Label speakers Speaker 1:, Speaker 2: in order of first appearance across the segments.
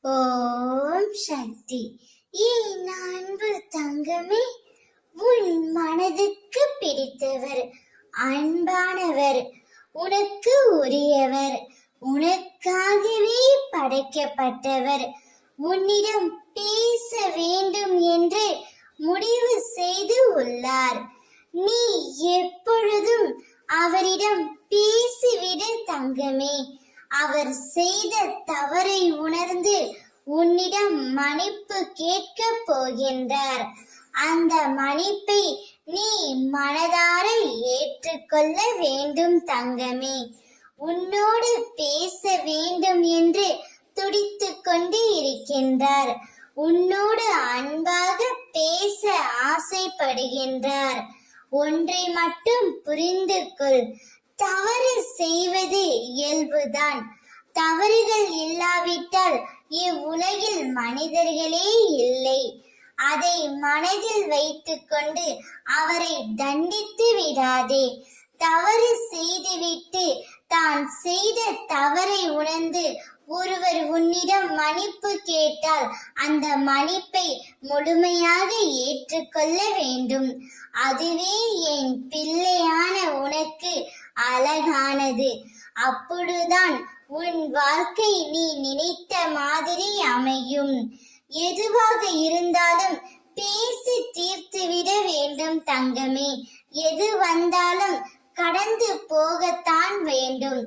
Speaker 1: ஓம் சக்தி. என் அன்பு தங்கமே, உன் மனதுக்கு பிடித்தவர், அன்பானவர், உனக்கு உரியவர், உனக்காகவே படைக்கப்பட்டவர், உன்னிடம் பேச வேண்டும் என்று முடிவு செய்து உள்ளார். நீ எப்பொழுதும் அவரிடம் பேசிவிடு தங்கமே. அவர் செய்த தவறை உணர்ந்து உன்னிடம் மன்னிப்பு கேட்க போகின்றார். அந்த மன்னிப்பை நீ மனதார ஏற்றுக்கொள்ள வேண்டும் தங்கமே. உன்னோடு பேச வேண்டும் என்று துடித்துக் கொண்டு இருக்கின்றார். உன்னோடு அன்பாக பேச ஆசைப்படுகின்றார். ஒன்றை மட்டும் புரிந்து கொள், தவறு செய்வது இயல்புதான். தவறுகள் இல்லாவிட்டால் இவ்வுலகில் மனிதர்களே இல்லை. அதை மனதில் வைத்துக்கொண்டு அவரை தண்டித்து விடாதே. தவறு செய்துவிட்டு தான் செய்த தவறை உணர்ந்து ஒருவர் உன்னிடம் மன்னிப்பு கேட்டால் அந்த மன்னிப்பை முழுமையாக ஏற்றுக்கொள்ள வேண்டும். அதுவே என் பிள்ளையான உனக்கு அழகானது. அப்பொழுதுதான் உன் வாழ்க்கை நீ நினைத்த மாதிரி அமையும். எதுவாக இருந்தாலும் பேசி தீர்த்துவிட வேண்டும் தங்கமே. எது வந்தாலும் கடந்து போகத்தான் வேண்டும்.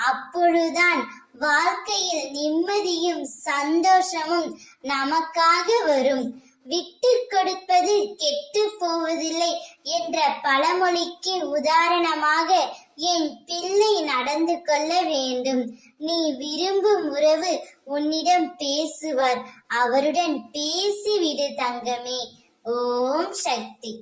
Speaker 1: அப்பொழுதுதான் வாழ்க்கையில் நிம்மதியும் சந்தோஷமும் நமக்காக வரும். விட்டு கொடுப்பது கெட்டு போவதில்லை என்ற பழமொழிக்கு உதாரணமாக என் பிள்ளை நடந்து கொள்ள வேண்டும். நீ விரும்பும் உறவு உன்னிடம் பேசுவார். அவருடன் பேசிவிடு தங்கமே. ஓம் சக்தி.